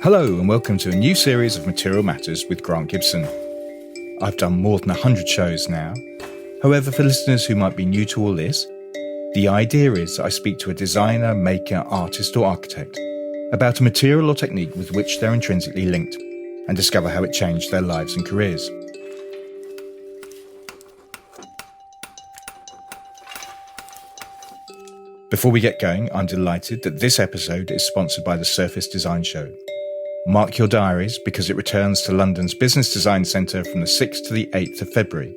Hello and welcome to a new series of Material Matters with Grant Gibson. I've done more than 100 shows now. However, for listeners who might be new to all this, the idea is I speak to a designer, maker, artist or architect about a material or technique with which they're intrinsically linked and discover how it changed their lives and careers. Before we get going, I'm delighted that this episode is sponsored by the Surface Design Show. Mark your diaries because it returns to London's Business Design Centre from the 6th to the 8th of February.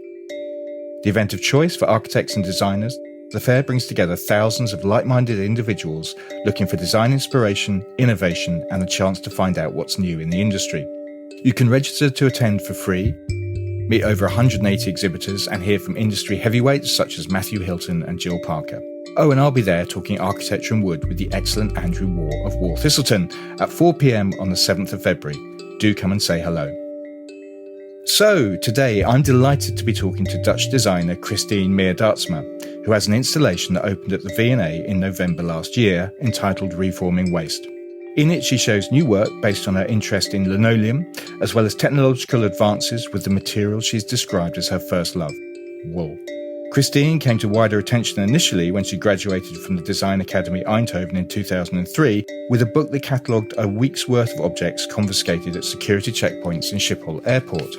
The event of choice for architects and designers, the fair brings together thousands of like-minded individuals looking for design inspiration, innovation and the chance to find out what's new in the industry. You can register to attend for free, meet over 180 exhibitors and hear from industry heavyweights such as Matthew Hilton and Jill Parker. Oh, and I'll be there talking architecture and wood with the excellent Andrew Waugh of Waugh Thistleton at 4 p.m. on the 7th of February. Do come and say hello. So, today I'm delighted to be talking to Dutch designer Christien Meindertsma, who has an installation that opened at the V&A in November last year entitled Reforming Waste. In it, she shows new work based on her interest in linoleum, as well as technological advances with the material she's described as her first love, wool. Christien came to wider attention initially when she graduated from the Design Academy Eindhoven in 2003 with a book that catalogued a week's worth of objects confiscated at security checkpoints in Schipol Airport.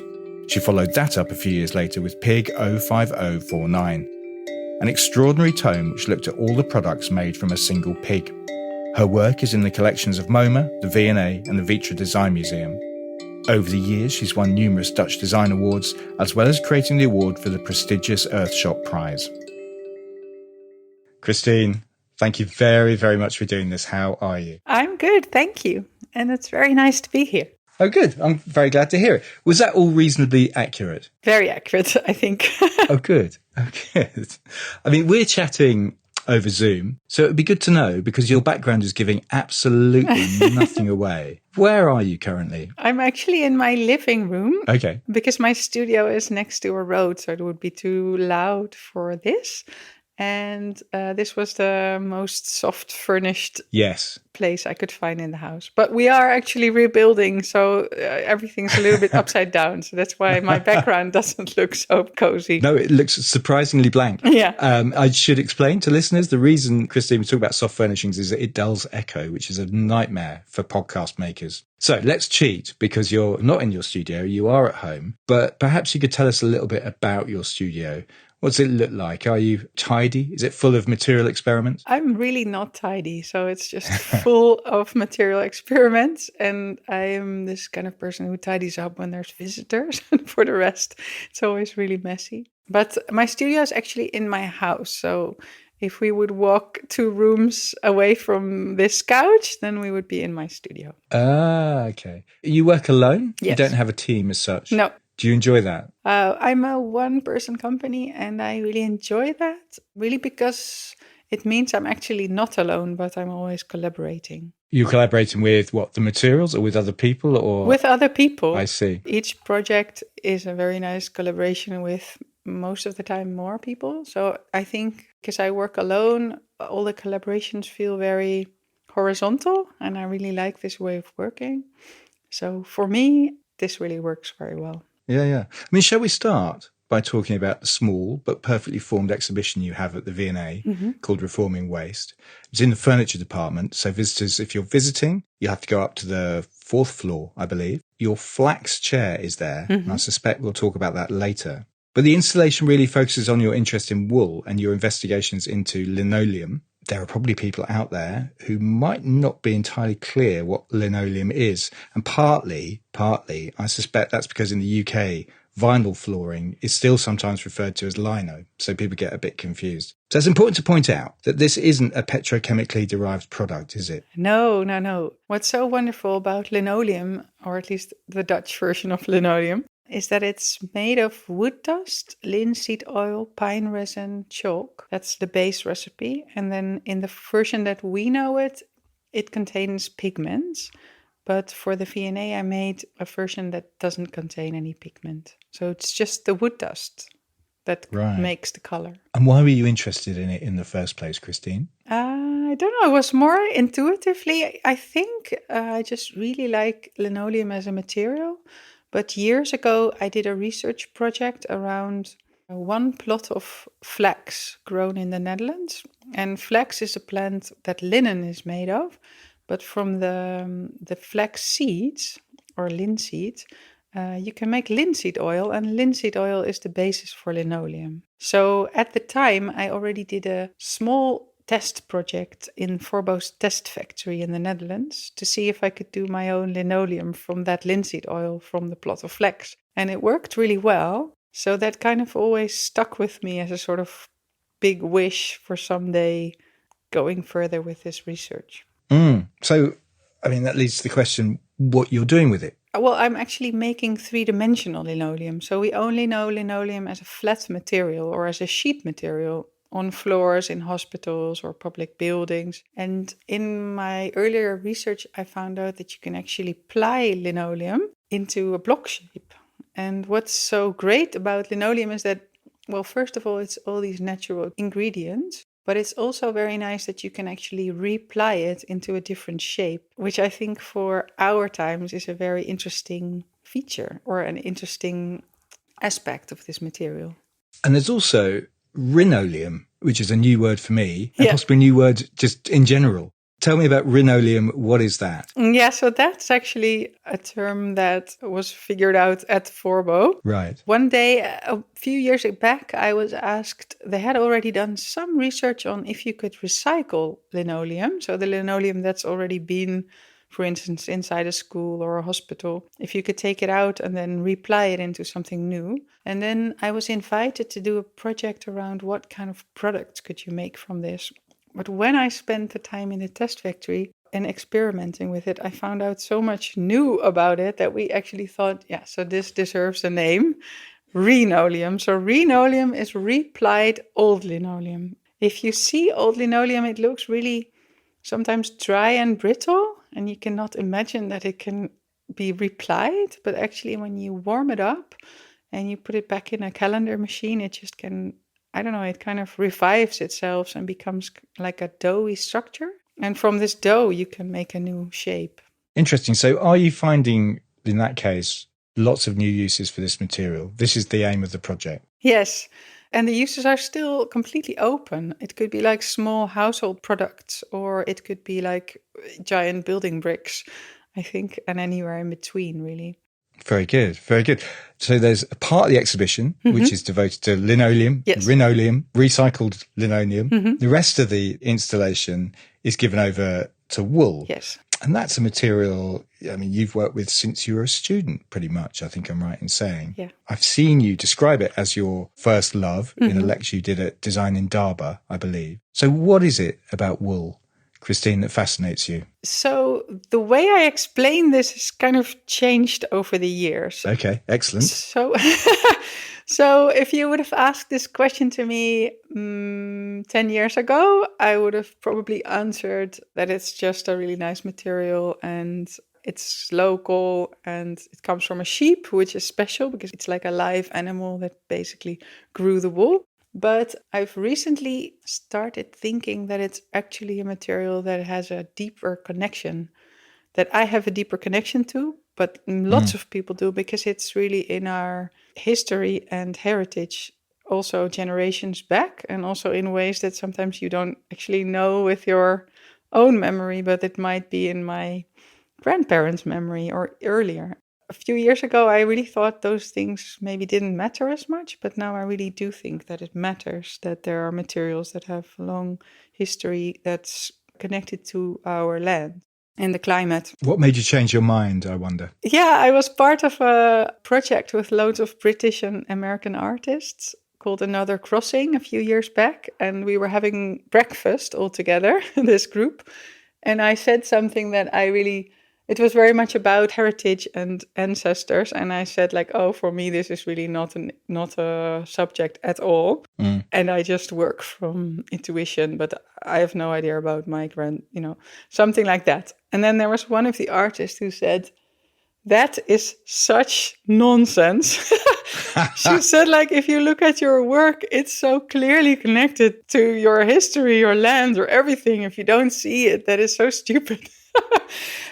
She followed that up a few years later with Pig 05049, an extraordinary tome which looked at all the products made from a single pig. Her work is in the collections of MoMA, the V&A and the Vitra Design Museum. Over the years, she's won numerous Dutch design awards, as well as creating the award for the prestigious Earthshot Prize. Christien, thank you very, very much for doing this. How are you? I'm good, thank you. And it's very nice to be here. Oh, good. I'm very glad to hear it. Was that all reasonably accurate? Very accurate, I think. Oh, good. Oh, good. I mean, we're chatting over Zoom, so it would be good to know because your background is giving absolutely nothing away. Where are you currently? I'm actually in my living room. Okay. Because my studio is next to a road, so it would be too loud for this. And this was the most soft furnished place I could find in the house. But we are actually rebuilding, so everything's a little bit upside down. So that's why my background doesn't look so cozy. No, it looks surprisingly blank. Yeah. I should explain to listeners, the reason Christien was talking about soft furnishings is that it dulls echo, which is a nightmare for podcast makers. So let's cheat because you're not in your studio, you are at home. But perhaps you could tell us a little bit about your studio. What does it look like? Are you tidy? Is it full of material experiments? I'm really not tidy, so it's just full of material experiments. And I am this kind of person who tidies up when there's visitors. And for the rest, it's always really messy. But my studio is actually in my house. So if we would walk 2 rooms away from this couch, then we would be in my studio. Ah, okay. You work alone? Yes. You don't have a team as such? No. Do you enjoy that? I'm a one-person company and I really enjoy that, really because it means I'm actually not alone, but I'm always collaborating. You're collaborating with what, the materials or with other people? Or with other people. I see. Each project is a very nice collaboration with most of the time more people. So I think because I work alone, all the collaborations feel very horizontal and I really like this way of working. So for me, this really works very well. Yeah. I mean, shall we start by talking about the small but perfectly formed exhibition you have at the V&A called Reforming Waste? It's in the furniture department. So visitors, if you're visiting, you have to go up to the 4th floor, I believe. Your flax chair is there. And I suspect we'll talk about that later. But the installation really focuses on your interest in wool and your investigations into linoleum. There are probably people out there who might not be entirely clear what linoleum is. And partly, I suspect that's because in the UK, vinyl flooring is still sometimes referred to as lino. So people get a bit confused. So it's important to point out that this isn't a petrochemically derived product, is it? No. What's so wonderful about linoleum, or at least the Dutch version of linoleum, is that it's made of wood dust, linseed oil, pine resin, chalk. That's the base recipe. And then in the version that we know it contains pigments. But for the V&A, I made a version that doesn't contain any pigment. So it's just the wood dust that makes the color. And why were you interested in it in the first place, Christien? I I don't know. It was more intuitively. I think I just really like linoleum as a material. But years ago, I did a research project around one plot of flax grown in the Netherlands. And flax is a plant that linen is made of. But from the flax seeds or linseed, you can make linseed oil, and linseed oil is the basis for linoleum. So at the time, I already did a small test project in Forbo's test factory in the Netherlands to see if I could do my own linoleum from that linseed oil from the plot of flax. And it worked really well. So that kind of always stuck with me as a sort of big wish for someday going further with this research. So, I mean, that leads to the question, what you're doing with it. Well, I'm actually making three-dimensional linoleum. So we only know linoleum as a flat material or as a sheet material on floors in hospitals or public buildings. And in my earlier research, I found out that you can actually ply linoleum into a block shape. And what's so great about linoleum is that, well, first of all, it's all these natural ingredients. But it's also very nice that you can actually reply it into a different shape, which I think for our times is a very interesting feature or an interesting aspect of this material. And there's also rhinoleum, which is a new word for me, and Yeah. possibly a new word just in general. Tell me about rhinoleum. What is that? Yeah, so that's actually a term that was figured out at Forbo. Right. One day, a few years back, I was asked, they had already done some research on if you could recycle linoleum. So the linoleum that's already been, for instance, inside a school or a hospital, if you could take it out and then reply it into something new. And then I was invited to do a project around what kind of products could you make from this. But when I spent the time in the test factory and experimenting with it, I found out so much new about it that we actually thought, yeah, so this deserves a name, rhinoleum. So rhinoleum is replied old linoleum. If you see old linoleum, it looks really sometimes dry and brittle, and you cannot imagine that it can be replied. But actually, when you warm it up and you put it back in a calendar machine, it just can, I don't know, it kind of revives itself and becomes like a doughy structure. And from this dough, you can make a new shape. Interesting. So are you finding, in that case, lots of new uses for this material? This is the aim of the project. Yes. And the uses are still completely open. It could be like small household products, or it could be like giant building bricks, I think, and anywhere in between, really. Very good. Very good. So there's a part of the exhibition which is devoted to linoleum, Yes. rhinoleum, recycled linoleum. Mm-hmm. The rest of the installation is given over to wool. Yes. And that's a material, I mean, you've worked with since you were a student, pretty much, I think I'm right in saying. Yeah. I've seen you describe it as your first love in a lecture you did at Design in Darba, I believe. So what is it about wool, Christien, that fascinates you? So the way I explain this has kind of changed over the years. Okay, excellent. So if you would have asked this question to me 10 years ago, I would have probably answered that it's just a really nice material and it's local and it comes from a sheep, which is special because it's like a live animal that basically grew the wool. But I've recently started thinking that it's actually a material that has a deeper connection, that I have a deeper connection to, but lots of people do, because it's really in our history and heritage, also generations back, and also in ways that sometimes you don't actually know with your own memory, but it might be in my grandparents' memory or earlier. A few years ago, I really thought those things maybe didn't matter as much, but now I really do think that it matters, that there are materials that have a long history that's connected to our land and the climate. What made you change your mind, I wonder? Yeah, I was part of a project with loads of British and American artists called Another Crossing a few years back, and we were having breakfast all together, this group, and I said something that it was very much about heritage and ancestors. And I said like, oh, for me, this is really not a subject at all. And I just work from intuition, but I have no idea about my something like that. And then there was one of the artists who said, that is such nonsense. She said, like, if you look at your work, it's so clearly connected to your history, your land, or everything. If you don't see it, that is so stupid.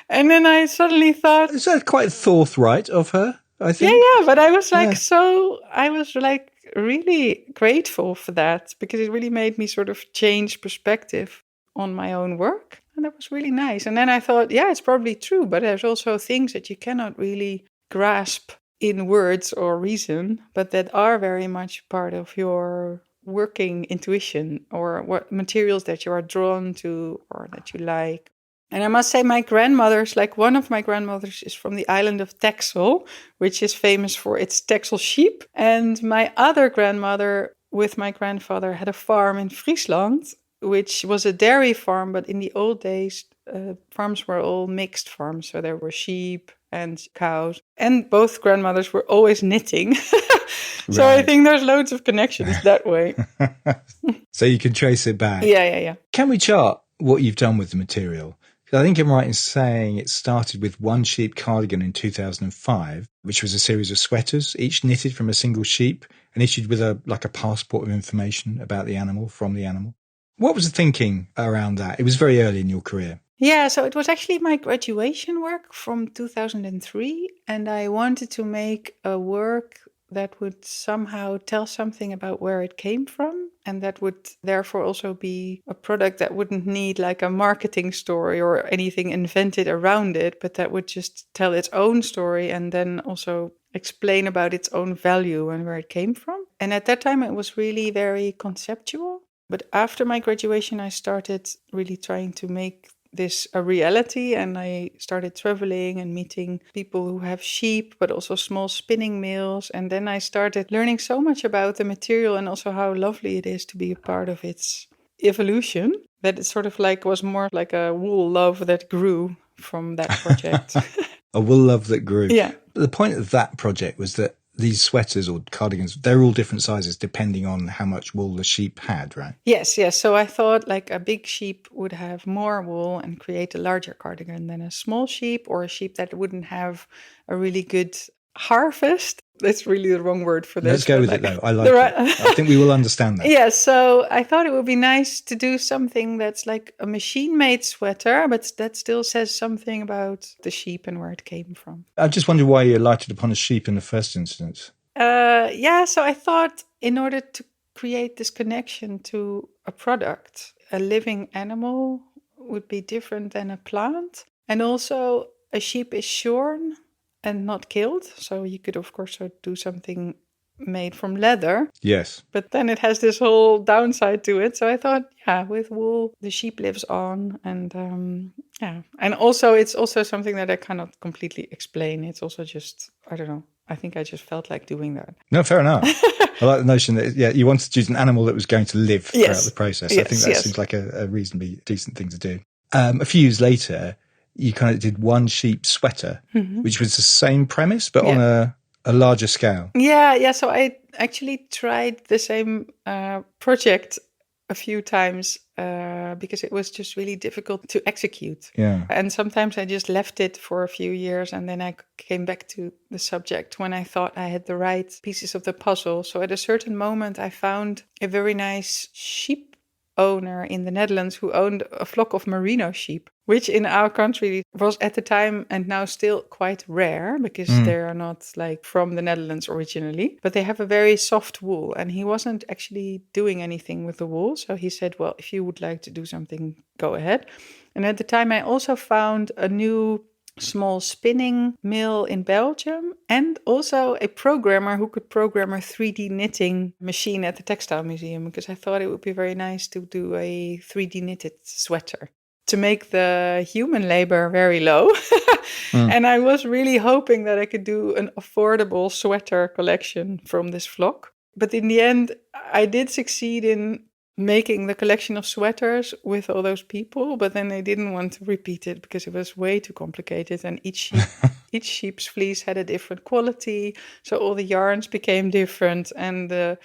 And then I suddenly thought, Is that quite forthright of her, I think? yeah, but I was like, Yeah. I was like really grateful for that because it really made me sort of change perspective on my own work. And that was really nice. And then I thought, yeah, it's probably true, but there's also things that you cannot really grasp in words or reason, but that are very much part of your working intuition or what materials that you are drawn to or that you like. And I must say, my grandmother's, like one of my grandmothers is from the island of Texel, which is famous for its Texel sheep. And my other grandmother with my grandfather had a farm in Friesland, which was a dairy farm. But in the old days, farms were all mixed farms. So there were sheep and cows. And both grandmothers were always knitting. So I think there's loads of connections that way. So you can trace it back. Yeah. Can we chart what you've done with the material? I think I'm right in saying it started with one sheep cardigan in 2005, which was a series of sweaters, each knitted from a single sheep and issued with a passport of information about the animal from the animal. What was the thinking around that? It was very early in your career. Yeah, so it was actually my graduation work from 2003, and I wanted to make a work that would somehow tell something about where it came from, and that would therefore also be a product that wouldn't need like a marketing story or anything invented around it, but that would just tell its own story and then also explain about its own value and where it came from. And at that time, it was really very conceptual. But after my graduation, I started really trying to make this a reality, and I started traveling and meeting people who have sheep but also small spinning mills, and then I started learning so much about the material and also how lovely it is to be a part of its evolution, that it sort of like was more like a wool love that grew from that project. A wool love that grew. Yeah. The point of that project was that these sweaters or cardigans, they're all different sizes depending on how much wool the sheep had, right? Yes. So I thought like a big sheep would have more wool and create a larger cardigan than a small sheep, or a sheep that wouldn't have a really good harvest. That's really the wrong word for this. Let's go with it though. I like it. I think we will understand that. Yeah, so I thought it would be nice to do something that's like a machine-made sweater, but that still says something about the sheep and where it came from. I just wondered why you lighted upon a sheep in the first instance. So I thought in order to create this connection to a product, a living animal would be different than a plant. And also a sheep is shorn and not killed. So you could, of course, do something made from leather. Yes. But then it has this whole downside to it. So I thought, with wool, the sheep lives on. And And also, it's also something that I cannot completely explain. It's also just, I don't know. I think I just felt like doing that. No, fair enough. I like the notion that, you wanted to choose an animal that was going to live throughout the process. I think that seems like a reasonably decent thing to do. A few years later, you kind of did one sheep sweater, which was the same premise, but on a larger scale. Yeah. So I actually tried the same project a few times because it was just really difficult to execute. Yeah. And sometimes I just left it for a few years, and then I came back to the subject when I thought I had the right pieces of the puzzle. So at a certain moment, I found a very nice sheep owner in the Netherlands who owned a flock of merino sheep, which in our country was at the time and now still quite rare because they are not like from the Netherlands originally, but they have a very soft wool, and he wasn't actually doing anything with the wool. So he said, well, if you would like to do something, go ahead. And at the time I also found a new small spinning mill in Belgium, and also a programmer who could program a 3D knitting machine at the Textile Museum, because I thought it would be very nice to do a 3D knitted sweater to make the human labor very low. And I was really hoping that I could do an affordable sweater collection from this flock. But in the end, I did succeed in making the collection of sweaters with all those people, but then they didn't want to repeat it because it was way too complicated, and each sheep's fleece had a different quality, so all the yarns became different, and the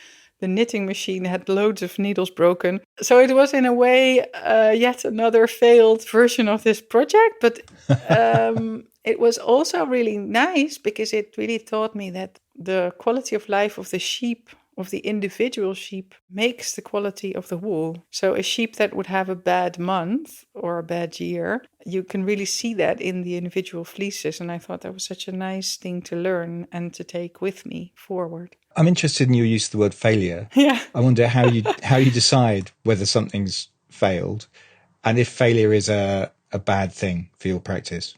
knitting machine had loads of needles broken. So it was in a way yet another failed version of this project, but it was also really nice because it really taught me that the quality of life of the sheep, of the individual sheep, makes the quality of the wool. So a sheep that would have a bad month or a bad year, you can really see that in the individual fleeces. And I thought that was such a nice thing to learn and to take with me forward. I'm interested in your use of the word failure. Yeah. I wonder how you decide whether something's failed and if failure is a bad thing for your practice.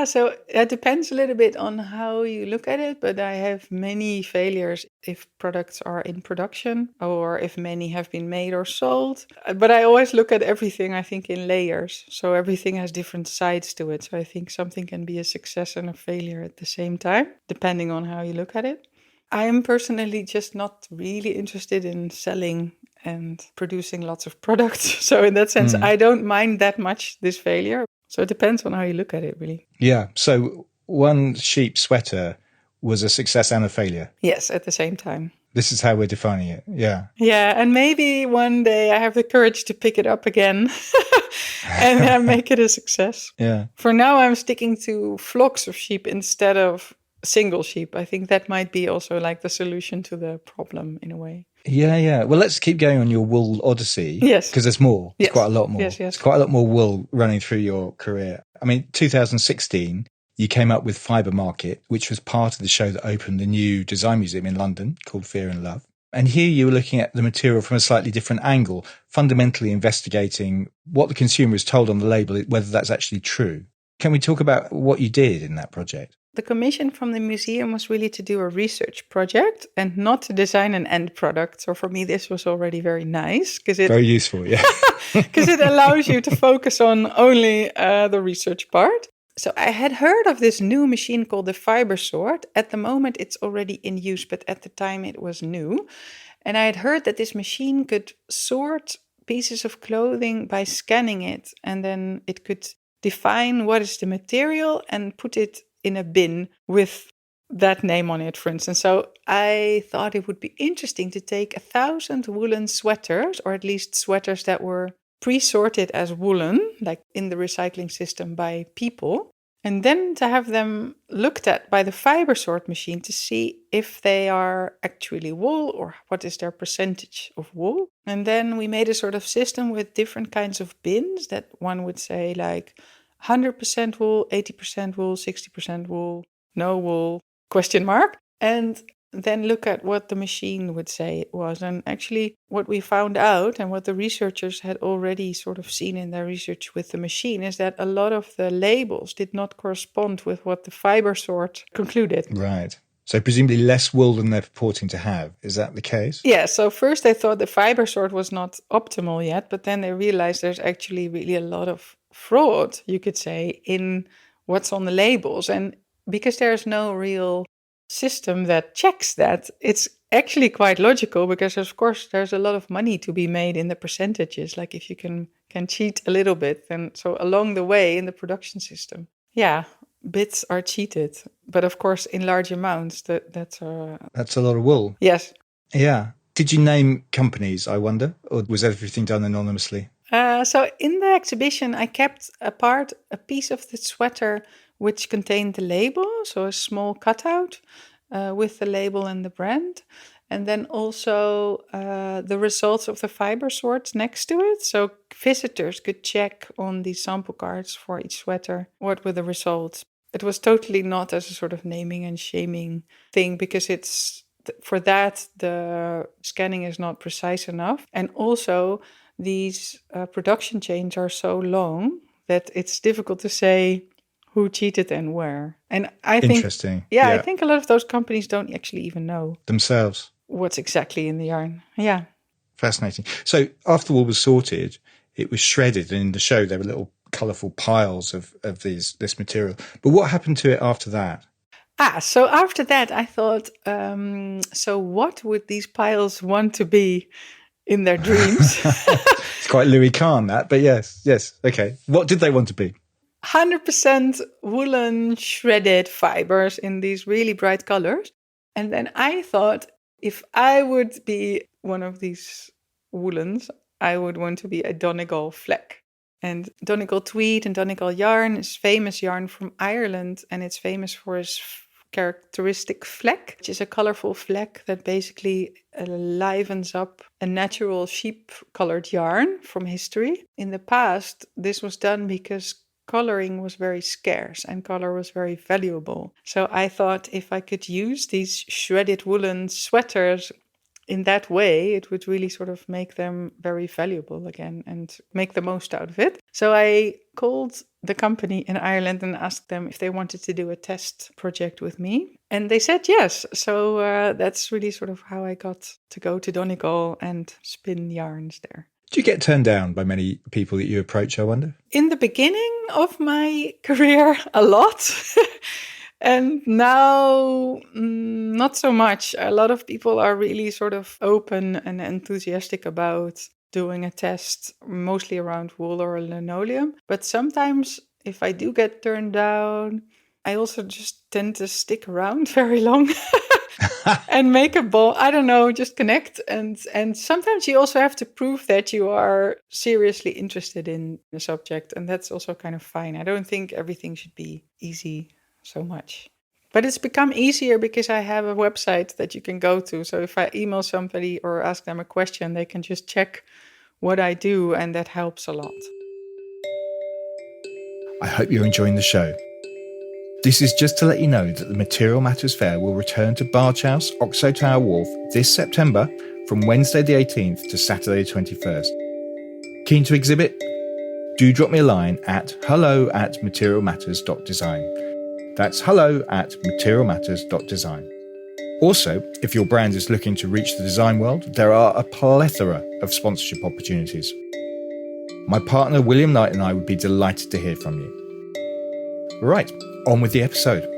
So it depends a little bit on how you look at it, but I have many failures if products are in production or if many have been made or sold. But I always look at everything, I think, in layers. So everything has different sides to it. So I think something can be a success and a failure at the same time, depending on how you look at it. I am personally just not really interested in selling and producing lots of products. So in that sense, I don't mind that much this failure. So it depends on how you look at it, really. Yeah. So one sheep sweater was a success and a failure. Yes, at the same time. This is how we're defining it. Yeah. Yeah, and maybe one day I have the courage to pick it up again and make it a success. Yeah. For now, I'm sticking to flocks of sheep instead of single sheep. I think that might be also like the solution to the problem in a way. Yeah. Well, let's keep going on your wool odyssey. Yes. Because there's more. There's quite a lot more. Yes. There's quite a lot more wool running through your career. I mean, 2016, you came up with Fibre Market, which was part of the show that opened the new Design Museum in London called Fear and Love. And here you were looking at the material from a slightly different angle, fundamentally investigating what the consumer is told on the label, whether that's actually true. Can we talk about what you did in that project? The commission from the museum was really to do a research project and not to design an end product. So for me, this was already very nice because very useful, yeah, because it allows you to focus on only the research part. So I had heard of this new machine called the Fiber Sort. At the moment, it's already in use, but at the time it was new. And I had heard that this machine could sort pieces of clothing by scanning it, and then it could define what is the material and put it in a bin with that name on it, for instance. So I thought it would be interesting to take 1,000 woolen sweaters, or at least sweaters that were pre-sorted as woolen, like in the recycling system by people, and then to have them looked at by the fiber sort machine to see if they are actually wool or what is their percentage of wool. And then we made a sort of system with different kinds of bins that one would say like 100% wool, 80% wool, 60% wool, no wool, question mark. And then look at what the machine would say it was. And actually what we found out and what the researchers had already sort of seen in their research with the machine is that a lot of the labels did not correspond with what the fiber sort concluded. Right. So presumably less wool than they're purporting to have. Is that the case? Yeah. So first they thought the fiber sort was not optimal yet, but then they realized there's actually really a lot of fraud, you could say, in what's on the labels. And because there's no real system that checks that, it's actually quite logical because of course there's a lot of money to be made in the percentages, like if you can cheat a little bit. And so along the way in the production system, bits are cheated, but of course in large amounts. That's a lot of wool. Yes. Yeah. Did you name companies, I wonder, or was everything done anonymously? So in the exhibition I kept apart a piece of the sweater which contained the label, so a small cutout with the label and the brand. And then also the results of the fiber sorts next to it. So visitors could check on the sample cards for each sweater what were the results. It was totally not as a sort of naming and shaming thing because for that the scanning is not precise enough. And also these production chains are so long that it's difficult to say who cheated and where. And I think, interesting. I think a lot of those companies don't actually even know themselves what's exactly in the yarn. Yeah. Fascinating. So after the wool was sorted, it was shredded, and in the show there were little colourful piles of this material. But what happened to it after that? So after that I thought, so what would these piles want to be in their dreams? It's quite Louis Kahn, that, but yes. Okay. What did they want to be? 100% woolen shredded fibers in these really bright colors. And then I thought, if I would be one of these woolens, I would want to be a Donegal fleck. And Donegal tweed and Donegal yarn is famous yarn from Ireland, and it's famous for its characteristic fleck, which is a colorful fleck that basically livens up a natural sheep-colored yarn from history. In the past, this was done because coloring was very scarce and color was very valuable. So I thought if I could use these shredded woolen sweaters in that way, it would really sort of make them very valuable again and make the most out of it. So I called the company in Ireland and asked them if they wanted to do a test project with me. And they said yes. So that's really sort of how I got to go to Donegal and spin yarns there. Do you get turned down by many people that you approach, I wonder? In the beginning of my career, a lot. And now, not so much. A lot of people are really sort of open and enthusiastic about doing a test, mostly around wool or linoleum. But sometimes if I do get turned down, I also just tend to stick around very long and make a ball. I don't know, just connect. And sometimes you also have to prove that you are seriously interested in the subject. And that's also kind of fine. I don't think everything should be easy so much. But it's become easier because I have a website that you can go to. So if I email somebody or ask them a question, they can just check what I do, and that helps a lot. I hope you're enjoying the show. This is just to let you know that the Material Matters Fair will return to Barge House, Oxo Tower Wharf this September from Wednesday the 18th to Saturday the 21st. Keen to exhibit? Do drop me a line at hello@materialmatters.design. That's hello@materialmatters.design. Also, if your brand is looking to reach the design world, there are a plethora of sponsorship opportunities. My partner William Knight and I would be delighted to hear from you. Right, on with the episode.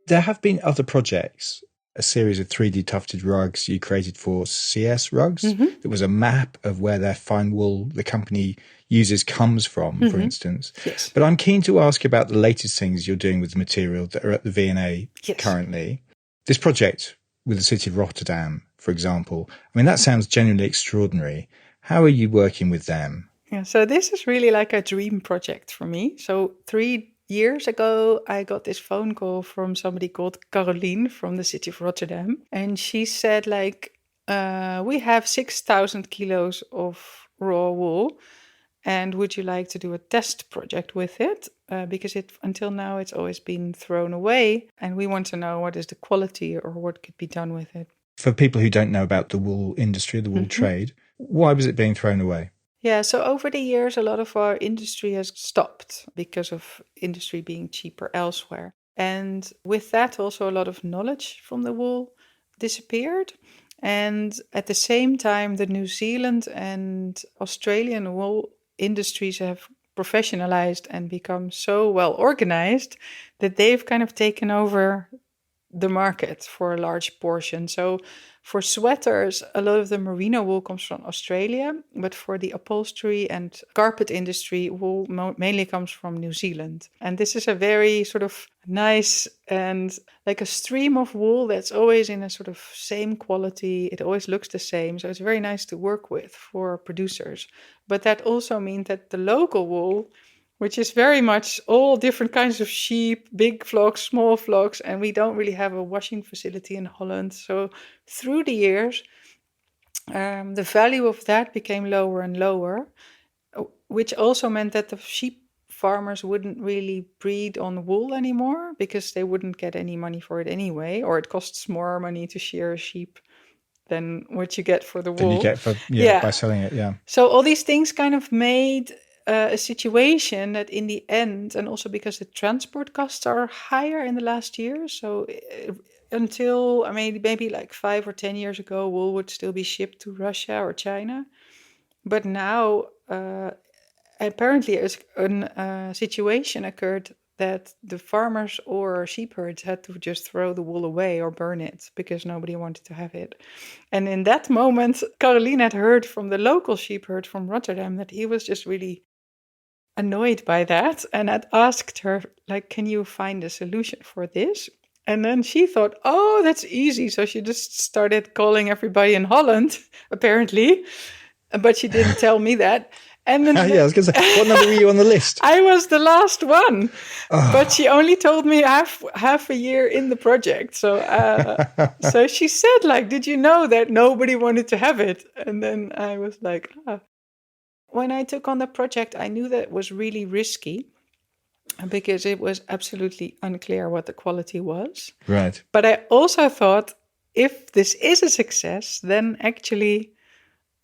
There have been other projects, a series of 3D tufted rugs you created for CS Rugs. Mm-hmm. There was a map of where their fine wool the company uses comes from, for instance. Yes. But I'm keen to ask about the latest things you're doing with the material that are at the V&A currently. This project with the city of Rotterdam, for example, I mean, that sounds genuinely extraordinary. How are you working with them? Yeah, so this is really like a dream project for me. So 3 years ago, I got this phone call from somebody called Caroline from the city of Rotterdam. And she said, we have 6,000 kilos of raw wool. And would you like to do a test project with it? Because until now, it's always been thrown away. And we want to know what is the quality or what could be done with it. For people who don't know about the wool industry, the wool trade, why was it being thrown away? Yeah, so over the years, a lot of our industry has stopped because of industry being cheaper elsewhere. And with that, also a lot of knowledge from the wool disappeared. And at the same time, the New Zealand and Australian wool industries have professionalized and become so well organized that they've kind of taken over the market for a large portion. So for sweaters, a lot of the merino wool comes from Australia, but for the upholstery and carpet industry, wool mainly comes from New Zealand. And this is a very sort of nice and like a stream of wool that's always in a sort of same quality. It always looks the same. So it's very nice to work with for producers. But that also means that the local wool, which is very much all different kinds of sheep, big flocks, small flocks, and we don't really have a washing facility in Holland. So through the years, the value of that became lower and lower, which also meant that the sheep farmers wouldn't really breed on wool anymore because they wouldn't get any money for it anyway, or it costs more money to shear a sheep than what you get for the wool. Than you get for, by selling it, yeah. So all these things kind of made a situation that in the end, and also because the transport costs are higher in the last year. So until maybe like 5 or 10 years ago, wool would still be shipped to Russia or China. But now, apparently, a situation occurred that the farmers or sheep herds had to just throw the wool away or burn it because nobody wanted to have it. And in that moment, Caroline had heard from the local sheep herd from Rotterdam that he was just really annoyed by that and had asked her, can you find a solution for this? And then she thought, that's easy. So she just started calling everybody in Holland, apparently, but she didn't tell me that. And then I was going to say, what number were you on the list? I was the last one, but she only told me half a year in the project. So so she said, like, did you know that nobody wanted to have it? And then I was like, oh. When I took on the project, I knew that it was really risky because it was absolutely unclear what the quality was. Right. But I also thought, if this is a success, then actually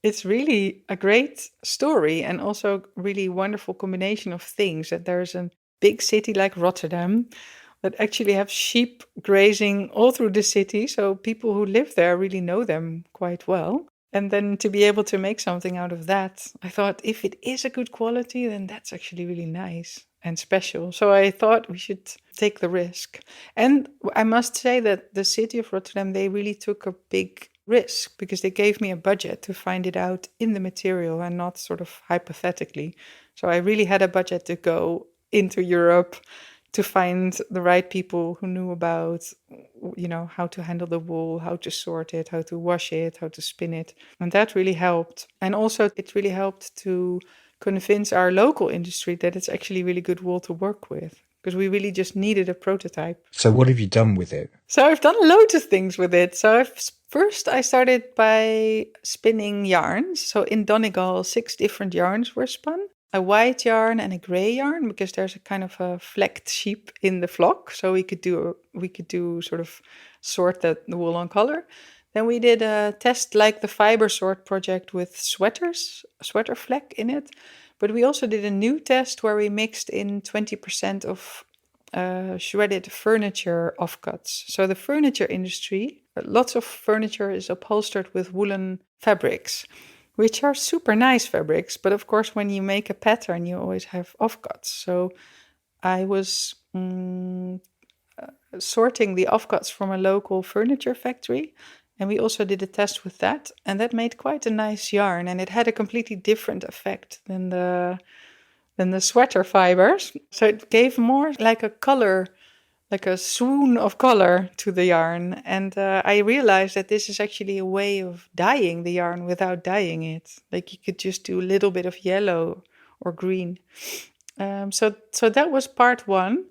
it's really a great story and also really wonderful combination of things. That there's a big city like Rotterdam that actually have sheep grazing all through the city. So people who live there really know them quite well. And then to be able to make something out of that, I thought if it is a good quality, then that's actually really nice and special. So I thought we should take the risk. And I must say that the city of Rotterdam, they really took a big risk because they gave me a budget to find it out in the material and not sort of hypothetically. So I really had a budget to go into Europe to find the right people who knew about, you know, how to handle the wool, how to sort it, how to wash it, how to spin it. And that really helped. And also it really helped to convince our local industry that it's actually really good wool to work with, because we really just needed a prototype. So what have you done with it? So I've done loads of things with it. So first I started by spinning yarns. So in Donegal, 6 different yarns were spun. A white yarn and a gray yarn, because there's a kind of a flecked sheep in the flock. So we could do sort of sort the wool on color. Then we did a test like the fiber sort project with sweater fleck in it. But we also did a new test where we mixed in 20% of shredded furniture offcuts. So the furniture industry, lots of furniture is upholstered with woolen fabrics, which are super nice fabrics. But of course, when you make a pattern, you always have offcuts. So I was sorting the offcuts from a local furniture factory. And we also did a test with that. And that made quite a nice yarn. And it had a completely different effect than the sweater fibers. So it gave more like a color, like a swoon of color to the yarn. And I realized that this is actually a way of dyeing the yarn without dyeing it. Like you could just do a little bit of yellow or green. So that was part one.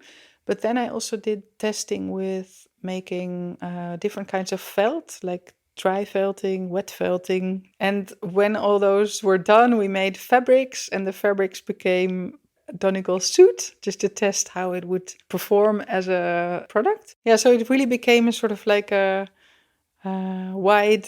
But then I also did testing with making different kinds of felt, like dry felting, wet felting. And when all those were done, we made fabrics, and the fabrics became Donegal suit, just to test how it would perform as a product. Yeah, so it really became a sort of like a wide,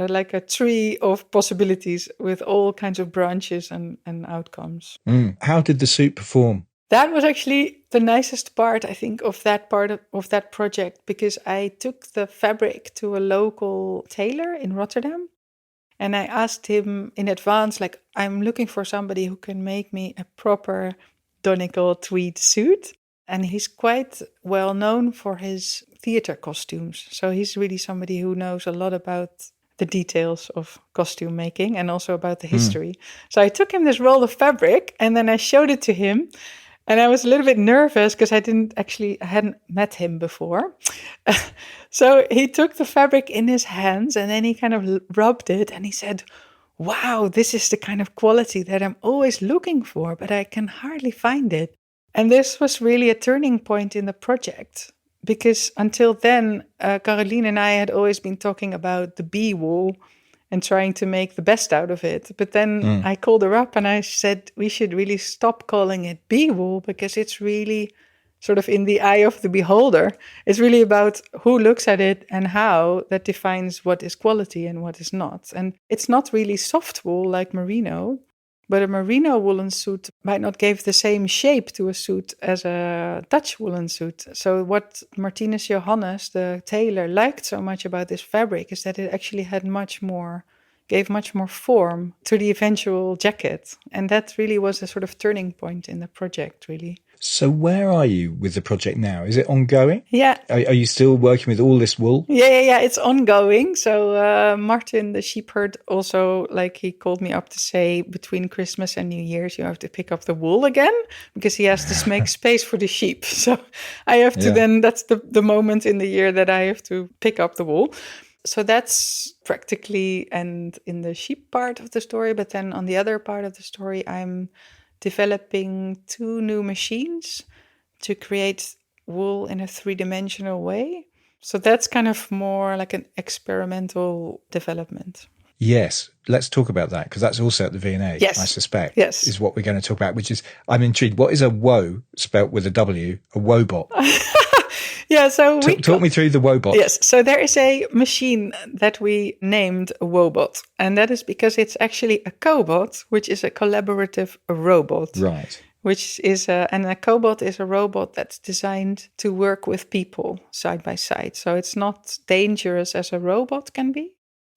like a tree of possibilities with all kinds of branches and outcomes. How did the suit perform? That was actually the nicest part, I think, of that part of that project, because I took the fabric to a local tailor in Rotterdam. And I asked him in advance, like, I'm looking for somebody who can make me a proper Donegal tweed suit. And he's quite well known for his theater costumes. So he's really somebody who knows a lot about the details of costume making and also about the history. So I took him this roll of fabric and then I showed it to him. And I was a little bit nervous because I hadn't met him before. So he took the fabric in his hands and then he kind of rubbed it and he said, wow, this is the kind of quality that I'm always looking for, but I can hardly find it. And this was really a turning point in the project, because until then, Caroline and I had always been talking about the bee wool and trying to make the best out of it. But then I called her up and I said, we should really stop calling it bee wool, because it's really sort of in the eye of the beholder. It's really about who looks at it and how that defines what is quality and what is not. And it's not really soft wool like merino, but a merino woolen suit might not give the same shape to a suit as a Dutch woolen suit. So what Martinez Johannes, the tailor, liked so much about this fabric is that it actually had gave much more form to the eventual jacket. And that really was a sort of turning point in the project, really. So where are you with the project now? Is it ongoing? Yeah. Are you still working with all this wool? Yeah. It's ongoing. So Martin, the sheepherd, also, like, he called me up to say between Christmas and New Year's, you have to pick up the wool again, because he has to make space for the sheep. So I have to then, that's the moment in the year that I have to pick up the wool. So that's practically and in the sheep part of the story. But then on the other part of the story, I'm developing 2 new machines to create wool in a 3-dimensional way. So that's kind of more like an experimental development. Yes, let's talk about that, because that's also at the V&A, Yes. I suspect, Yes. is what we're going to talk about, which is, I'm intrigued. What is a woe, spelt with a W, a wobot? Yeah, so talk me through the wobot. Yes, so there is a machine that we named a wobot, and that is because it's actually a cobot, which is a collaborative robot. Right. And a cobot is a robot that's designed to work with people side by side. So it's not dangerous as a robot can be.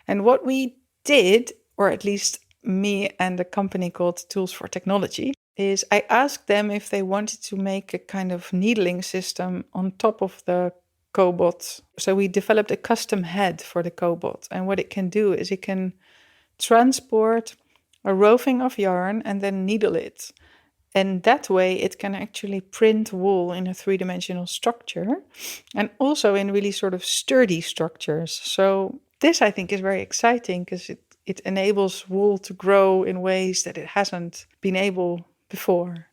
And what we did, or at least me and a company called Tools for Technology, is I asked them if they wanted to make a kind of needling system on top of the cobot. So we developed a custom head for the cobot. And what it can do is it can transport a roving of yarn and then needle it. And that way it can actually print wool in a 3-dimensional structure and also in really sort of sturdy structures. So this, I think, is very exciting because it enables wool to grow in ways that it hasn't been able before.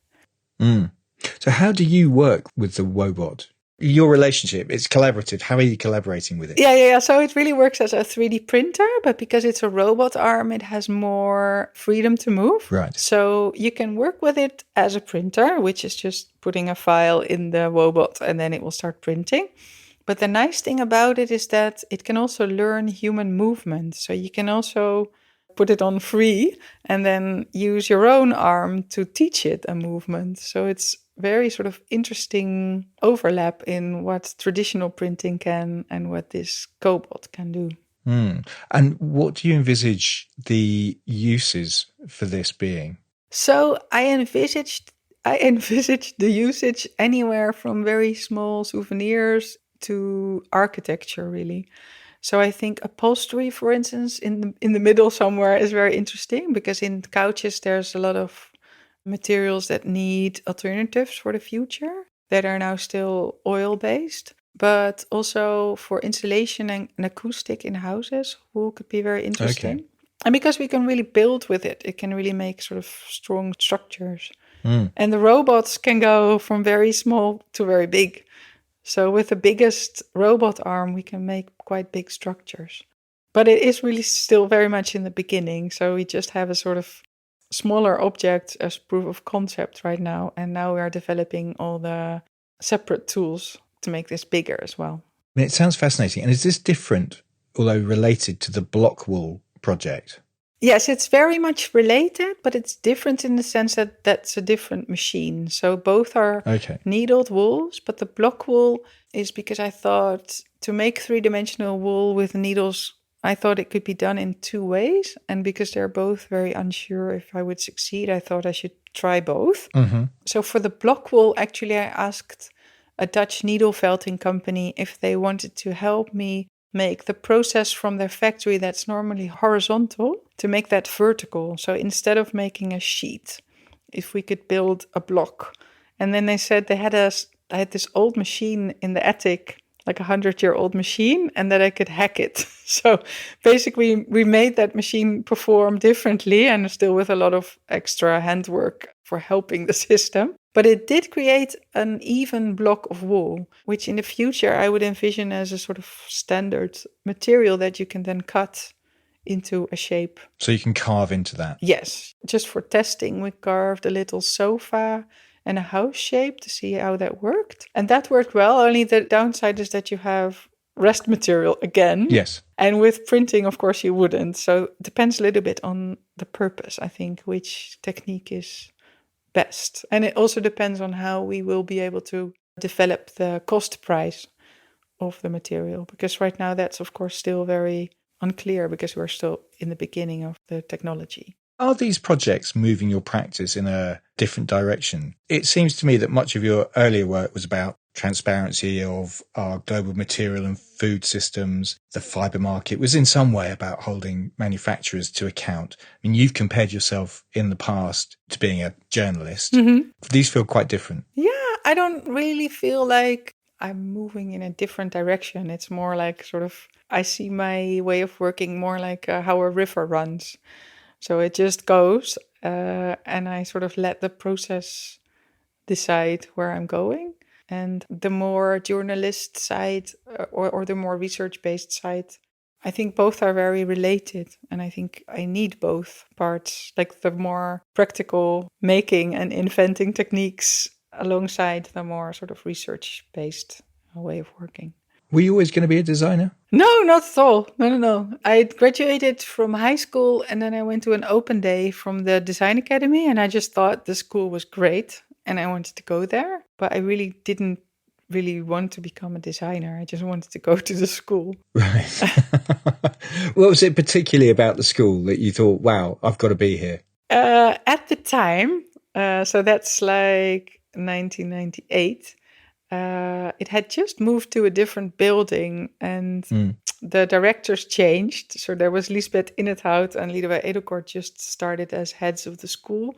So how do you work with the wobot? Your relationship, it's collaborative. How are you collaborating with it? Yeah. So it really works as a 3D printer, but because it's a robot arm, it has more freedom to move. Right. So you can work with it as a printer, which is just putting a file in the wobot and then it will start printing. But the nice thing about it is that it can also learn human movement. So you can also put it on free and then use your own arm to teach it a movement. So it's very sort of interesting overlap in what traditional printing can and what this cobot can do. And what do you envisage the uses for this being? So I envisaged the usage anywhere from very small souvenirs to architecture, really. So I think upholstery, for instance, in the middle somewhere is very interesting because in couches there's a lot of materials that need alternatives for the future that are now still oil-based. But also for insulation and acoustic in houses, wool could be very interesting. Okay. And because we can really build with it, it can really make sort of strong structures. And the robots can go from very small to very big. So with the biggest robot arm, we can make quite big structures. But it is really still very much in the beginning. So we just have a sort of smaller object as proof of concept right now. And now we are developing all the separate tools to make this bigger as well. I mean, it sounds fascinating. And is this different, although related to the block wool project? Yes, it's very much related, but it's different in the sense that that's a different machine. So both are needled wools, but the block wool is because I thought to make 3-dimensional wool with needles, I thought it could be done in 2 ways. And because they're both very unsure if I would succeed, I thought I should try both. Mm-hmm. So for the block wool, actually, I asked a Dutch needle felting company if they wanted to help me make the process from their factory that's normally horizontal to make that vertical. So instead of making a sheet, if we could build a block. And then they said I had this old machine in the attic, like 100-year-old machine, and that I could hack it. So basically we made that machine perform differently and still with a lot of extra handwork for helping the system. But it did create an even block of wool, which in the future I would envision as a sort of standard material that you can then cut into a shape. So you can carve into that? Yes. Just for testing, we carved a little sofa and a house shape to see how that worked. And that worked well, only the downside is that you have rest material again. Yes. And with printing, of course, you wouldn't. So it depends a little bit on the purpose, I think, which technique is best. And it also depends on how we will be able to develop the cost price of the material. Because right now that's, of course, still very unclear because we're still in the beginning of the technology. Are these projects moving your practice in a different direction? It seems to me that much of your earlier work was about transparency of our global material and food systems. The fibre market was in some way about holding manufacturers to account. I mean, you've compared yourself in the past to being a journalist. Mm-hmm. These feel quite different. Yeah, I don't really feel like I'm moving in a different direction. It's more like sort of, I see my way of working more like how a river runs. So it just goes, and I sort of let the process decide where I'm going. And the more journalist side or the more research-based side, I think both are very related. And I think I need both parts, like the more practical making and inventing techniques alongside the more sort of research-based way of working. Were you always going to be a designer? No, not at all. No. I graduated from high school and then I went to an open day from the Design Academy, and I just thought the school was great and I wanted to go there. But I really didn't really want to become a designer. I just wanted to go to the school. Right. What was it particularly about the school that you thought, wow, I've got to be here? At the time, so that's like 1998, it had just moved to a different building and the directors changed. So there was Lisbeth Inethout and Liedewij Edelkort just started as heads of the school.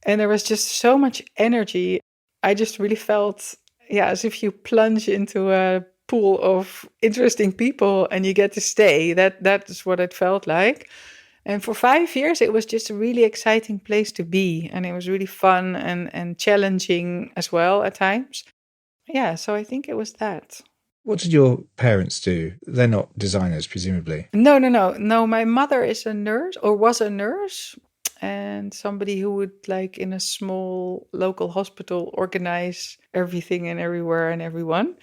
And there was just so much energy. I just really felt, as if you plunge into a pool of interesting people and you get to stay. That is what it felt like. And for 5 years, it was just a really exciting place to be. And it was really fun and challenging as well at times. Yeah, so I think it was that. What did your parents do? They're not designers, presumably. No. My mother is a nurse, or was a nurse, and somebody who would, like, in a small local hospital, organize everything and everywhere and everyone.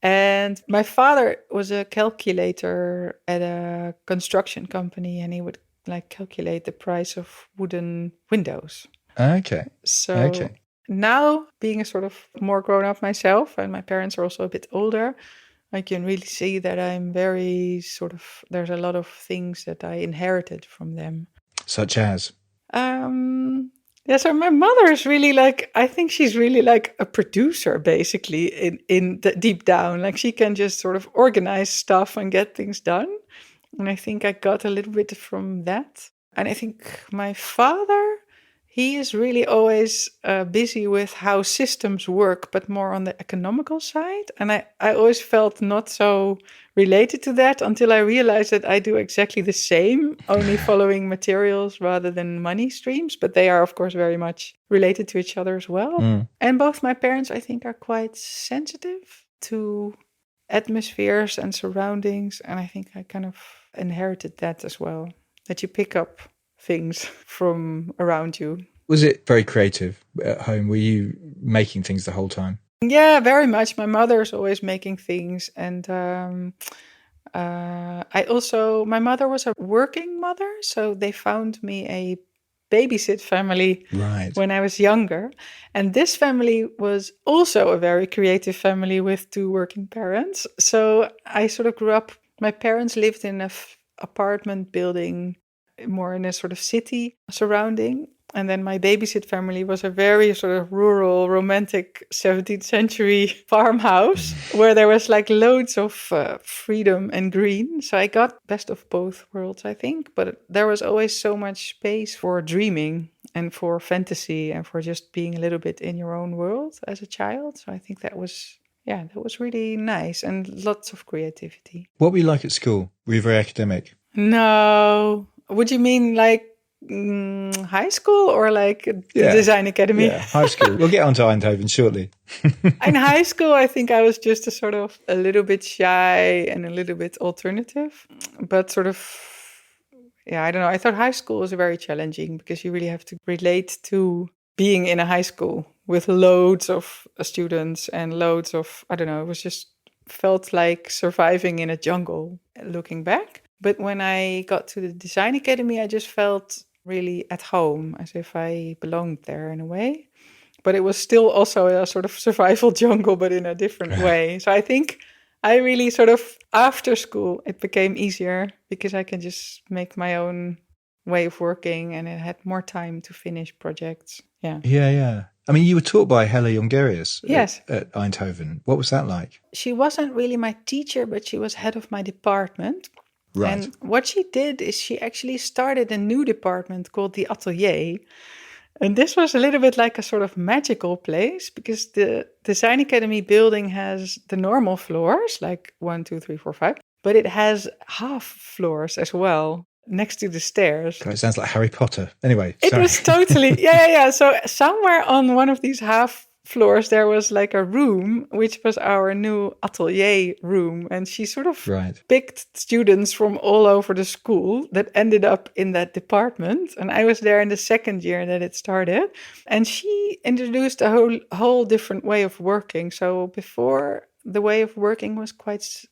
And my father was a calculator at a construction company, and he would, like, calculate the price of wooden windows. Okay. So now, being a sort of more grown up myself, and my parents are also a bit older, I can really see that I'm very sort of, there's a lot of things that I inherited from them. Such as? So my mother is really like, I think she's really like a producer, basically, in the deep down. Like, she can just sort of organize stuff and get things done. And I think I got a little bit from that. And I think my father, he is really always busy with how systems work, but more on the economical side. And I always felt not so related to that until I realized that I do exactly the same, only following materials rather than money streams. But they are, of course, very much related to each other as well. And both my parents, I think, are quite sensitive to atmospheres and surroundings. And I think I kind of inherited that as well, that you pick up things from around you. Was it very creative at home? Were you making things the whole time? Yeah, very much. My mother's always making things. And my mother was a working mother. So they found me a babysit family when I was younger. And this family was also a very creative family with 2 working parents. So I sort of grew up, my parents lived in an apartment building, more in a sort of city surrounding. And then my babysit family was a very sort of rural, romantic 17th century farmhouse where there was like loads of freedom and green. So I got best of both worlds, I think. But there was always so much space for dreaming and for fantasy and for just being a little bit in your own world as a child. So I think that was really nice and lots of creativity. What were you like at school? Were you very academic? No. Would you mean like high school or like the Design Academy? Yeah, high school. We'll get on to Eindhoven shortly. In high school, I think I was just a little bit shy and a little bit alternative. But sort of, I don't know. I thought high school was very challenging because you really have to relate to being in a high school with loads of students and loads of, I don't know, it was just felt like surviving in a jungle looking back. But when I got to the Design Academy, I just felt really at home, as if I belonged there in a way. But it was still also a sort of survival jungle, but in a different way. So I think I really sort of, after school, it became easier because I can just make my own way of working and I had more time to finish projects. Yeah. I mean, you were taught by Helle Jongerius at Eindhoven. What was that like? She wasn't really my teacher, but she was head of my department. Right. And what she did is she actually started a new department called the Atelier. And this was a little bit like a sort of magical place because the Design Academy building has the normal floors, like 1, 2, 3, 4, 5, but it has half floors as well next to the stairs. God, it sounds like Harry Potter. Anyway, It sorry. was totally, yeah. So somewhere on one of these half floors, there was like a room, which was our new atelier room. And she sort of picked students from all over the school that ended up in that department. And I was there in the second year that it started. And she introduced a whole different way of working. So before, the way of working was quite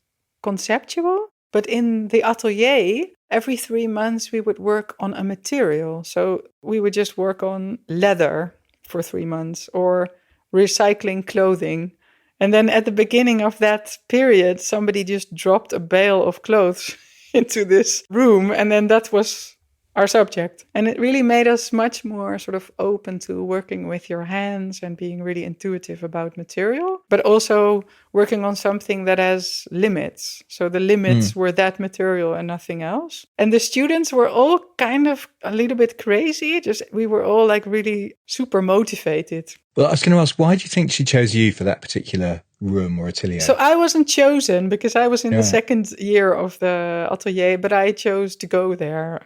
conceptual. But in the atelier, every 3 months we would work on a material. So we would just work on leather for 3 months or recycling clothing. And then at the beginning of that period, somebody just dropped a bale of clothes into this room. And then that was our subject. And it really made us much more sort of open to working with your hands and being really intuitive about material, but also working on something that has limits. So the limits were that material and nothing else. And the students were all kind of a little bit crazy. Just we were all like really super motivated. Well, I was going to ask, why do you think she chose you for that particular room or atelier? So I wasn't chosen because I was in the second year of the atelier, but I chose to go there.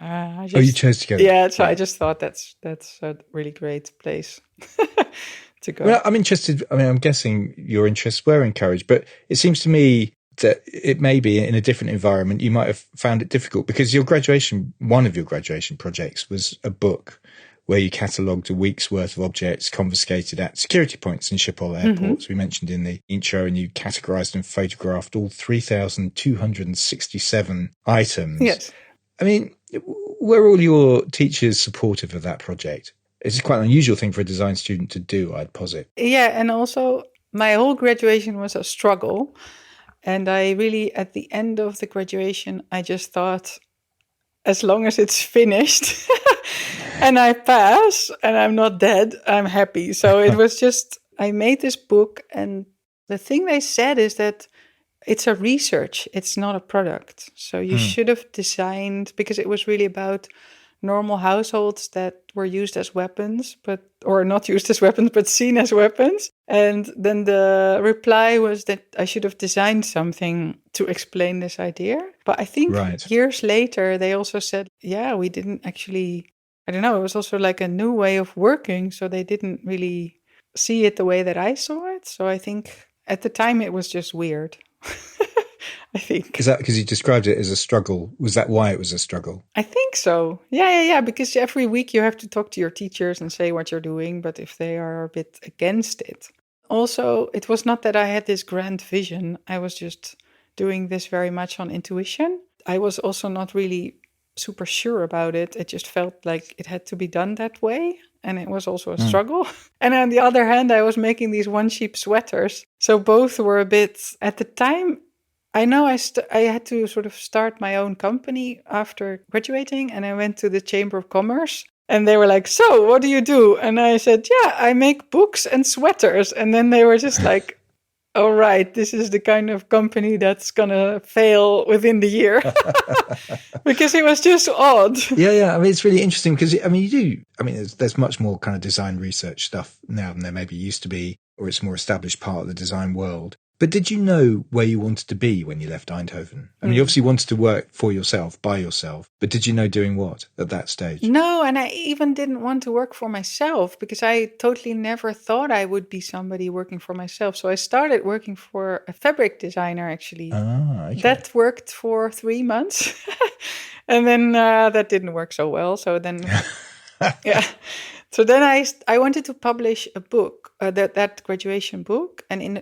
You chose to go there? Yeah, so I just thought that's a really great place to go. Well, I'm interested. I mean, I'm guessing your interests were encouraged, but it seems to me that it may be in a different environment, you might have found it difficult because one of your graduation projects was a book where you catalogued a week's worth of objects confiscated at security points in Schipol Airport, as we mentioned in the intro, and you categorized and photographed all 3,267 items. Yes. I mean, were all your teachers supportive of that project? It's quite an unusual thing for a design student to do, I'd posit. Yeah, and also my whole graduation was a struggle. And I really, at the end of the graduation, I just thought, as long as it's finished and I pass and I'm not dead, I'm happy. So it was just, I made this book, and the thing they said is that it's a research, it's not a product. So you should have designed, because it was really about normal households that were used as weapons, or not used as weapons, but seen as weapons. And then the reply was that I should have designed something to explain this idea. But I think years later, they also said, yeah, we didn't actually, I don't know, it was also like a new way of working. So they didn't really see it the way that I saw it. So I think at the time it was just weird. I think. Is that because you described it as a struggle? Was that why it was a struggle? I think so. Yeah. Because every week you have to talk to your teachers and say what you're doing, but if they are a bit against it. Also, it was not that I had this grand vision. I was just doing this very much on intuition. I was also not really super sure about it. It just felt like it had to be done that way. And it was also a struggle. And on the other hand, I was making these one-sheep sweaters. So both were a bit, at the time, I know I had to sort of start my own company after graduating, and I went to the Chamber of Commerce, and they were like, so what do you do? And I said, yeah, I make books and sweaters. And then they were just like, all right, this is the kind of company that's going to fail within the year. Because it was just odd. Yeah. I mean, it's really interesting because, there's much more kind of design research stuff now than there maybe used to be, or it's a more established part of the design world. But did you know where you wanted to be when you left Eindhoven? I mean, you obviously wanted to work for yourself, by yourself, but did you know doing what at that stage? No, and I even didn't want to work for myself because I totally never thought I would be somebody working for myself. So I started working for a fabric designer, actually. Okay. That worked for 3 months. And then that didn't work so well. So then, yeah. So then I wanted to publish a book, that graduation book, and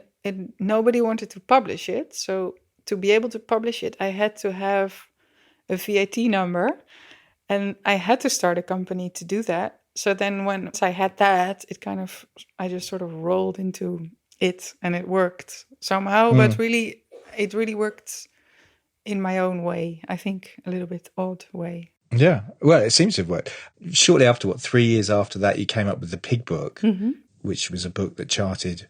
nobody wanted to publish it. So to be able to publish it, I had to have a VAT number, and I had to start a company to do that. So then once I had that, I just sort of rolled into it, and it worked somehow, but really, it really worked in my own way. I think a little bit odd way. Yeah, well, it seems to have worked. Shortly after, 3 years after that, you came up with the Pig Book, which was a book that charted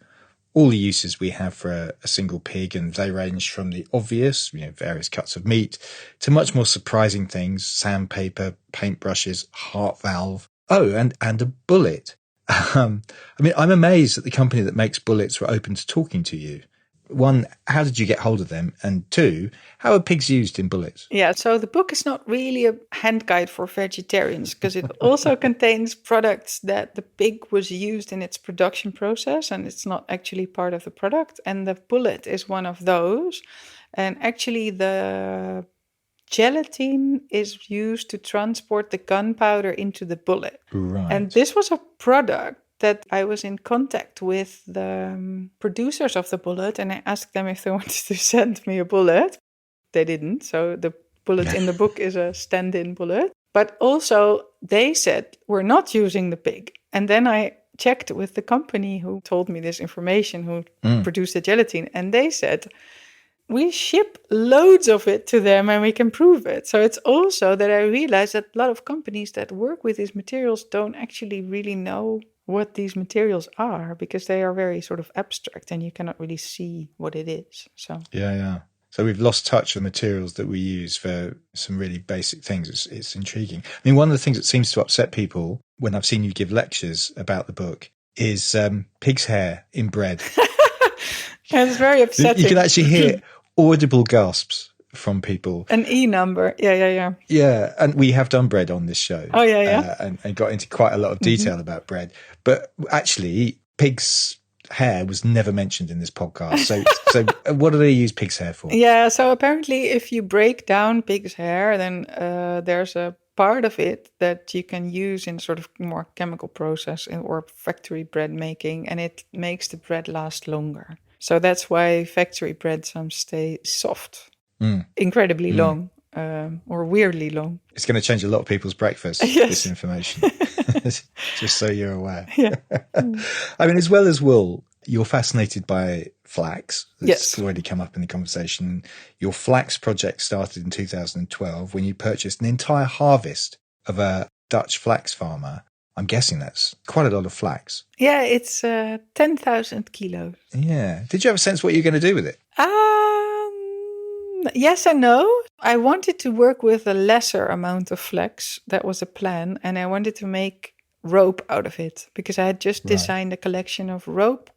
all the uses we have for a single pig, and they range from the obvious, various cuts of meat, to much more surprising things: sandpaper, paintbrushes, heart valve, Oh, and a bullet. I mean, I'm amazed that the company that makes bullets were open to talking to you. One, how did you get hold of them? And two, how are pigs used in bullets? Yeah, so the book is not really a hand guide for vegetarians because it also contains products that the pig was used in its production process and it's not actually part of the product. And the bullet is one of those. And actually, the gelatin is used to transport the gunpowder into the bullet. Right. And this was a product that I was in contact with the producers of the bullet, and I asked them if they wanted to send me a bullet. They didn't. So the bullet in the book is a stand-in bullet. But also they said, we're not using the pig. And then I checked with the company who told me this information, who produced the gelatin, and they said, we ship loads of it to them and we can prove it. So it's also that I realized that a lot of companies that work with these materials don't actually really know what these materials are because they are very sort of abstract and you cannot really see what it is. So Yeah. So we've lost touch of the materials that we use for some really basic things. It's intriguing. I mean, one of the things that seems to upset people when I've seen you give lectures about the book is pig's hair in bread. It's very upsetting. You can actually hear audible gasps from people. An E number. Yeah. Yeah, and we have done bread on this show. Oh, yeah. And got into quite a lot of detail about bread. But actually, pig's hair was never mentioned in this podcast. So what do they use pig's hair for? Yeah, so apparently if you break down pig's hair, then there's a part of it that you can use in sort of more chemical process or factory bread making, and it makes the bread last longer. So that's why factory bread some stay soft, incredibly long, or weirdly long. It's going to change a lot of people's breakfast, this information, just so you're aware. Yeah. I mean, as well as wool, you're fascinated by flax. That's Yes. already come up in the conversation. Your flax project started in 2012 when you purchased an entire harvest of a Dutch flax farmer. I'm guessing that's quite a lot of flax. Yeah, it's 10,000 kilos. Yeah. Did you have a sense what you're going to do with it? Yes and no. I wanted to work with a lesser amount of flax. That was a plan. And I wanted to make rope out of it because I had just designed a collection of rope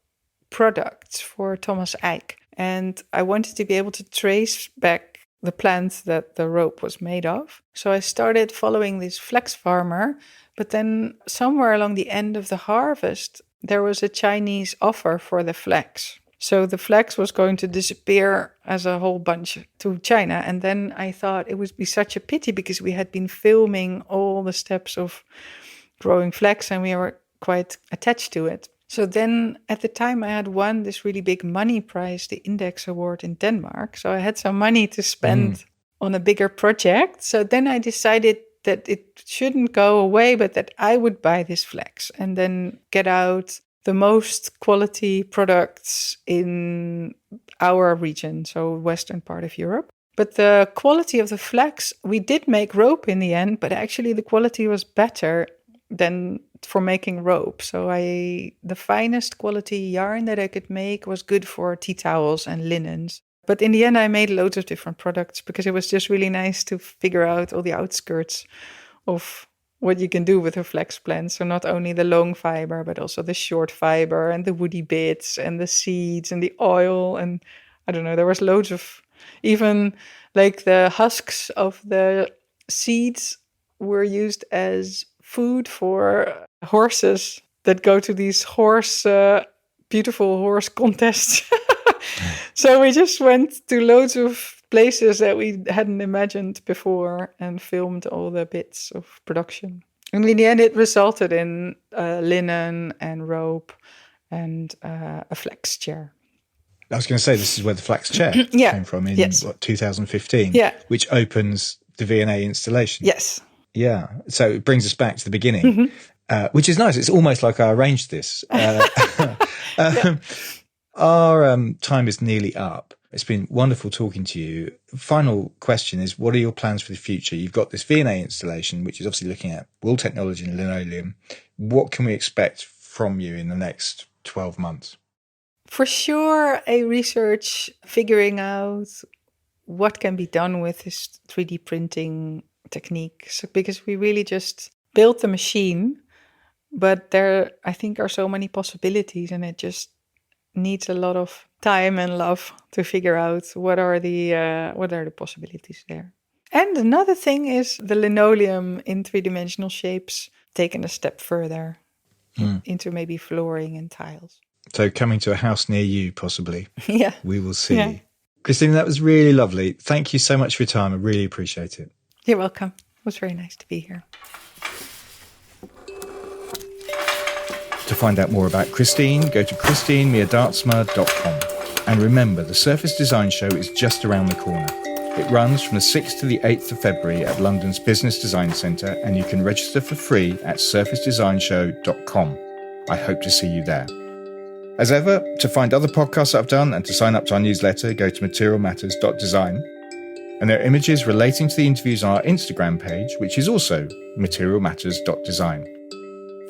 products for Thomas Eijk. And I wanted to be able to trace back the plant that the rope was made of. So I started following this flax farmer. But then somewhere along the end of the harvest, there was a Chinese offer for the flax. So the flax was going to disappear as a whole bunch to China. And then I thought it would be such a pity because we had been filming all the steps of growing flax and we were quite attached to it. So then at the time I had won this really big money prize, the Index Award in Denmark. So I had some money to spend on a bigger project. So then I decided that it shouldn't go away, but that I would buy this flax and then get out the most quality products in our region, so western part of Europe. But the quality of the flax, we did make rope in the end, but actually the quality was better than for making rope. So the finest quality yarn that I could make was good for tea towels and linens. But in the end, I made loads of different products because it was just really nice to figure out all the outskirts of what you can do with a flax plant. So not only the long fiber, but also the short fiber and the woody bits and the seeds and the oil. And I don't know, there was loads of, even like the husks of the seeds were used as food for horses that go to these beautiful horse contests. So we just went to loads of places that we hadn't imagined before and filmed all the bits of production. And in the end, it resulted in linen and rope and a flax chair. I was going to say, this is where the flax chair came from in 2015, which opens the V&A installation. Yes. Yeah. So it brings us back to the beginning, which is nice. It's almost like I arranged this. Our time is nearly up. It's been wonderful talking to you. Final question is, what are your plans for the future? You've got this V&A installation, which is obviously looking at wool technology and linoleum. What can we expect from you in the next 12 months? For sure, a research figuring out what can be done with this 3D printing technique. So, because we really just build the machine, but there, I think, are so many possibilities, and it just needs a lot of time and love to figure out what are the possibilities there. And another thing is the linoleum in three-dimensional shapes taken a step further into maybe flooring and tiles. So coming to a house near you, possibly. Yeah. We will see. Yeah. Christine, that was really lovely. Thank you so much for your time. I really appreciate it. You're welcome. It was very nice to be here. To find out more about Christine, go to christienmeindertsma.com. And remember, the Surface Design Show is just around the corner. It runs from the 6th to the 8th of February at London's Business Design Centre, and you can register for free at surfacedesignshow.com. I hope to see you there. As ever, to find other podcasts I've done and to sign up to our newsletter, go to materialmatters.design. And there are images relating to the interviews on our Instagram page, which is also materialmatters.design.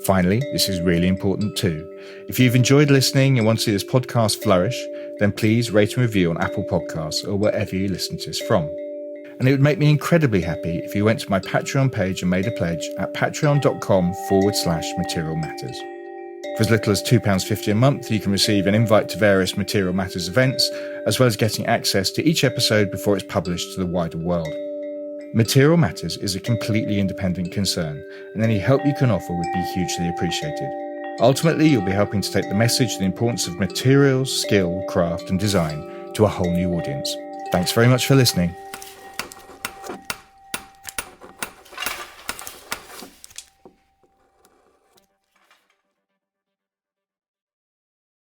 Finally, this is really important too. If you've enjoyed listening and want to see this podcast flourish, then please rate and review on Apple Podcasts or wherever you listen to this from. And it would make me incredibly happy if you went to my Patreon page and made a pledge at patreon.com/materialmatters. For as little as £2.50 a month, you can receive an invite to various Material Matters events, as well as getting access to each episode before it's published to the wider world. Material Matters is a completely independent concern, and any help you can offer would be hugely appreciated. Ultimately, you'll be helping to take the message of the importance of materials, skill, craft and design to a whole new audience. Thanks very much for listening.